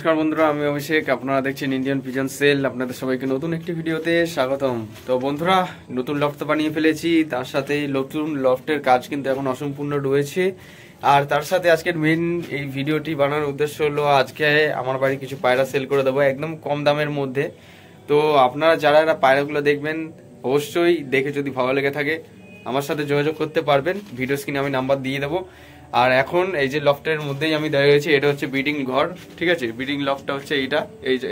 নমস্কার বন্ধুরা, আমি অভিষেক। আপনারা দেখছেন ইন্ডিয়ান পিজন সেল। আপনাদের সবাইকে নতুন একটি ভিডিওতে স্বাগতম। তো বন্ধুরা, নতুন লফট বানিয়ে ফেলেছি, তার সাথে নতুন লফটের কাজ কিন্তু এখন অসম্পূর্ণ রয়েছে। আর তার সাথে আজকের মেইন এই ভিডিওটি বানানোর উদ্দেশ্য হলো আজকে আমার বাড়ি কিছু পায়রা সেল করে দেবো একদম কম দামের মধ্যে। তো আপনারা যারা পায়রাগুলো দেখবেন অবশ্যই দেখে যদি ভালো লেগে থাকে আমার সাথে যোগাযোগ করতে পারবেন। ভিডিও স্ক্রিনে আমি নাম্বার দিয়ে দেবো। আর এখন এই যে লফটের মধ্যেই আমি দাঁড়িয়ে রয়েছি, এটা হচ্ছে ব্রিডিং ঘর, ঠিক আছে। ব্রিডিং লফটটা হচ্ছে এইটা,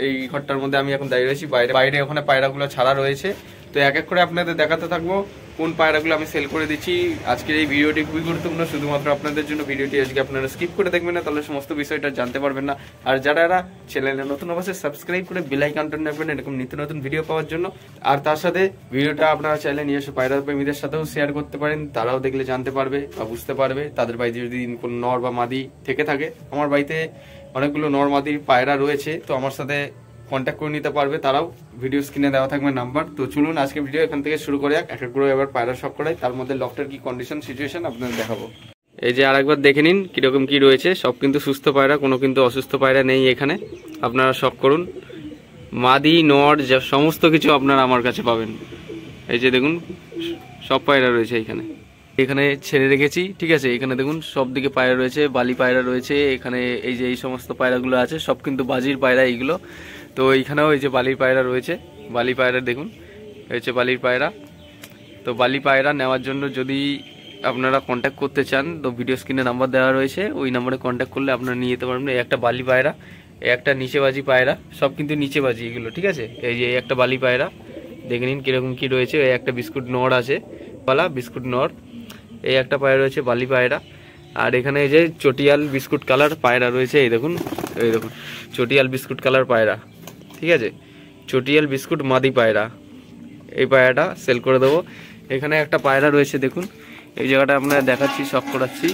এই ঘরটার মধ্যে আমি এখন দাঁড়িয়ে রয়েছি। বাইরে ওখানে পায়রাগুলো ছাড়া রয়েছে। তো এক এক করে আপনাদের দেখাতে থাকবো কোন পায়রাগুলো আমি সেল করে দিচ্ছি। আজকের এই ভিডিওটি খুবই গুরুত্বপূর্ণ, শুধুমাত্র আপনাদের জন্য। ভিডিওটি আজকে আপনারা স্কিপ করে দেখবেন না, তাহলে সমস্ত বিষয়টা জানতে পারবেন না। আর যারা চ্যানেলে নতুন অবশ্যই সাবস্ক্রাইব করে বেল আইকনটা নেবেন এরকম নিত্য নতুন ভিডিও পাওয়ার জন্য। আর তার সাথে ভিডিওটা আপনারা চাইলে নিয়ে এসে পায়রা প্রেমীদের সাথেও শেয়ার করতে পারেন, তারাও দেখলে জানতে পারবে বা বুঝতে পারবে। তাদের বাড়িতে যদি কোনো নর বা মাদি থেকে থাকে, আমার বাড়িতে অনেকগুলো নর মাদির পায়রা রয়েছে, তো আমার সাথে কন্ট্যাক্ট করে নিতে পারবে তারাও। ভিডিও স্ক্রিনে দেওয়া থাকবে নাম্বার। তো চলুন আজকে ভিডিও এখান থেকে শুরু করে এক এক করে এবার পায়রা শখ করাই, তার মধ্যে লফটের কি কন্ডিশন সিচুয়েশন আপনাদের দেখাবো। এই যে আরেকবার দেখে নিন কিরকম কি রয়েছে। সব কিন্তু সুস্থ পায়রা, কোনো কিন্তু অসুস্থ পায়রা নেই এখানে। আপনারা শখ করুন, মাদি নর যা সমস্ত কিছু আপনারা আমার কাছে পাবেন। এই যে দেখুন সব পায়রা রয়েছে এখানে ছেড়ে রেখেছি, ঠিক আছে। এখানে দেখুন সব দিকে পায়রা রয়েছে, বালি পায়রা রয়েছে এখানে। এই যে এই সমস্ত পায়রাগুলো আছে সব কিন্তু বাজির পায়রা এইগুলো। তো এইখানেও এই যে বালির পায়রা রয়েছে, বালি পায়রা দেখুন হচ্ছে বালির পায়রা। তো বালি পায়রা নেওয়ার জন্য যদি আপনারা কন্ট্যাক্ট করতে চান, তো ভিডিও স্ক্রিনে নাম্বার দেওয়া রয়েছে, ওই নাম্বারে কন্ট্যাক্ট করলে আপনারা নিয়ে যেতে পারবেন। এই একটা বালি পায়রা, এই একটা নিচেবাজি পায়রা, সব কিন্তু নিচেবাজি এগুলো, ঠিক আছে। এই যে একটা বালি পায়রা দেখে নিন কিরকম কি রয়েছে। এই একটা বিস্কুট নর আছে, পালা বিস্কুট নর। এই একটা পায়রা রয়েছে বালি পায়রা। আর এখানে এই যে চটিয়াল বিস্কুট কালার পায়রা রয়েছে, এই দেখুন চটিয়াল বিস্কুট কালার পায়রা, ঠিক আছে। চটিয়াল বিস্কুট মাদি পায়রা, এই পায়রাটা সেল করে দেবো। এখানে একটা পায়রা রয়েছে দেখুন, এই জায়গাটা আপনারা দেখাচ্ছি, শখ করাচ্ছি।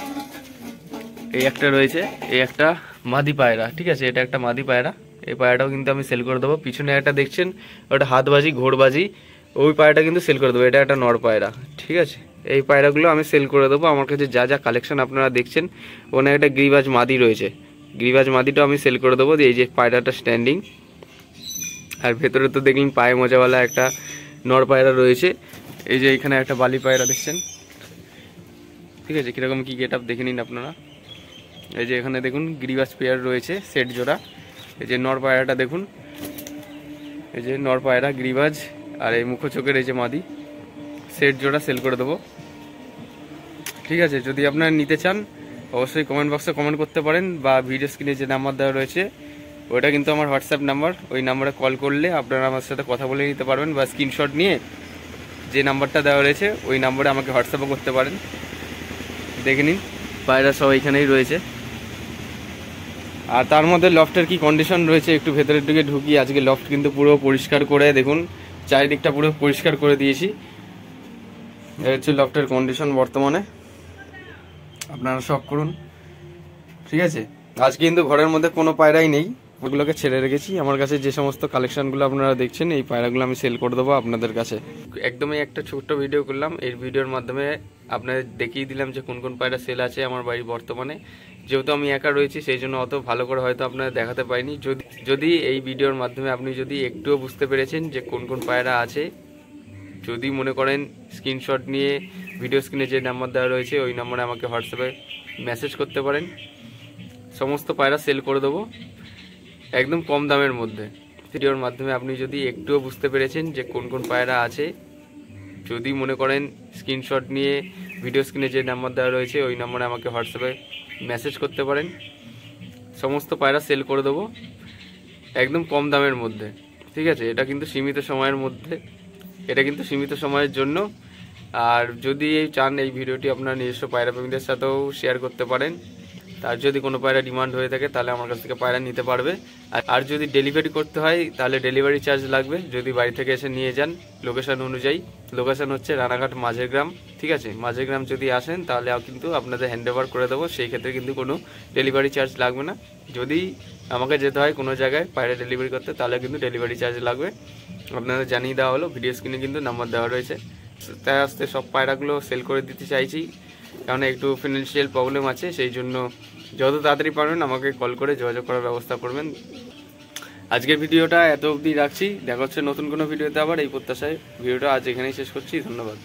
এই একটা রয়েছে, এই একটা মাদি পায়রা, ঠিক আছে। এটা একটা মাদি পায়রা, এই পায়রাটাও কিন্তু আমি সেল করে দেবো। পিছনে একটা দেখছেন ওটা হাতবাজি ঘোড়বাজি, ওই পায়রাটা কিন্তু সেল করে দেবো। এটা একটা নর পায়রা, ঠিক আছে। এই পায়রাগুলো আমি সেল করে দেবো। আমার কাছে যা যা কালেকশন আপনারা দেখছেন, ওখানে একটা গিরিবাজ মাদি রয়েছে, গিরিবাজ মাদিটাও আমি সেল করে দেবো। এই যে পায়রাটা স্ট্যান্ডিং, আর ভেতরে তো দেখলেন পায়ে মোজাওয়ালা একটা নর পায়রা রয়েছে। এই যে এখানে একটা বালি পায়রা দেখছেন, ঠিক আছে। কীরকম কী গেট আপ দেখে নিন আপনারা। এই যে এখানে দেখুন গিরিবাজ পেয়ার রয়েছে সেট জোড়া। এই যে নর পায়রাটা দেখুন, এই যে নর পায়রা গিরিবাজ, আর এই মুখ চোখের এই যে মাদি, সেট জোড়া সেল করে দেবো, ঠিক আছে। যদি আপনারা নিতে চান অবশ্যই কমেন্ট বক্সে কমেন্ট করতে পারেন, বা ভিডিও স্ক্রিনে যে নাম্বার দেওয়া রয়েছে ওটা কিন্তু আমার হোয়াটসঅ্যাপ নাম্বার। ওই নাম্বারে কল করলে আপনারা আমার সাথে কথা বলে নিতে পারবেন, বা স্ক্রিনশট নিয়ে যে নাম্বারটা দেওয়া রয়েছে ওই নাম্বারে আমাকে হোয়াটসঅ্যাপও করতে পারেন। দেখে নিন পায়রা সব এইখানেই রয়েছে। আর তার মধ্যে লফটের কি কন্ডিশন রয়েছে একটু ভেতরের দিকে ঢুকি। আজকে লফট কিন্তু পুরো পরিষ্কার করে দেখুন, চারিদিকটা পুরো পরিষ্কার করে দিয়েছি। এই হচ্ছে লফটের কন্ডিশন বর্তমানে, আপনারা শখ করুন, ঠিক আছে। আজকে কিন্তু ঘরের মধ্যে কোনো পায়রাই নেই, ওগুলোকে ছেড়ে রেখেছি। আমার কাছে যে সমস্ত কালেকশনগুলো আপনারা দেখছেন, এই পায়রাগুলো আমি সেল করে দেবো আপনাদের কাছে। একদমই একটা ছোট্ট ভিডিও করলাম, এই ভিডিওর মাধ্যমে আপনাদের দেখিয়ে দিলাম যে কোন কোন পায়রা সেল আছে আমার বাড়ি বর্তমানে। যেহেতু আমি একা রয়েছি সেই জন্য অত ভালো করে হয়তো আপনাদের দেখাতে পারিনি। যদি এই ভিডিওর মাধ্যমে আপনি যদি একটুও বুঝতে পেরেছেন যে কোন কোন পায়রা আছে, যদি মনে করেন স্ক্রিনশট নিয়ে ভিডিও স্ক্রিনে যে নাম্বার দেওয়া রয়েছে ওই নাম্বারে আমাকে হোয়াটসঅ্যাপে মেসেজ করতে পারেন। সমস্ত পায়রা সেল করে দেবো একদম কম দামের মধ্যে। ভিডিওর মাধ্যমে আপনি যদি একটুও বুঝতে পেরেছেন যে কোন কোন পায়রা আছে, যদি মনে করেন স্ক্রিনশট নিয়ে ভিডিও স্ক্রিনে যে নাম্বার দেওয়া রয়েছে ওই নাম্বারে আমাকে হোয়াটসঅ্যাপে মেসেজ করতে পারেন। সমস্ত পায়রা সেল করে দেবো একদম কম দামের মধ্যে, ঠিক আছে। এটা কিন্তু সীমিত সময়ের মধ্যে, এটা কিন্তু সীমিত সময়ের জন্য। আর যদি চান এই ভিডিওটি আপনার নিজস্ব পায়রা প্রেমীদের সাথেও শেয়ার করতে পারেন। তার যদি কোনো পায়রা ডিমান্ড হয়ে থাকে তাহলে আমার কাছ থেকে পায়রা নিতে পারবে। আর যদি ডেলিভারি করতে হয় তাহলে ডেলিভারি চার্জ লাগবে, যদি বাড়ি থেকে এসে নিয়ে যান লোকেশান অনুযায়ী। লোকেশান হচ্ছে রানাঘাট মাঝের গ্রাম, ঠিক আছে। মাঝের গ্রাম যদি আসেন তাহলে কিন্তু আপনাদের হ্যান্ড ওভার করে দেবো, সেই ক্ষেত্রে কিন্তু কোনো ডেলিভারি চার্জ লাগবে না। যদি আমাকে যেতে হয় কোনো জায়গায় পায়রা ডেলিভারি করতে তাহলে কিন্তু ডেলিভারি চার্জ লাগবে। আপনাদের জানিয়ে দেওয়া হলো, ভিডিও স্ক্রিনে কিন্তু নাম্বার দেওয়া রয়েছে। তাই আস্তে সব পায়রাগুলো সেল করে দিতে চাইছি, কারণ একটু ফিনান্সিয়াল প্রবলেম আছে, সেই জন্য যত তাড়াতাড়ি পারবেন আমাকে কল করে যোগাযোগ করার ব্যবস্থা করবেন। আজকের ভিডিওটা এত অবধি রাখছি, দেখা হচ্ছে নতুন কোনো ভিডিওতে আবার, এই প্রত্যাশায় ভিডিওটা আজ এখানেই শেষ করছি। ধন্যবাদ।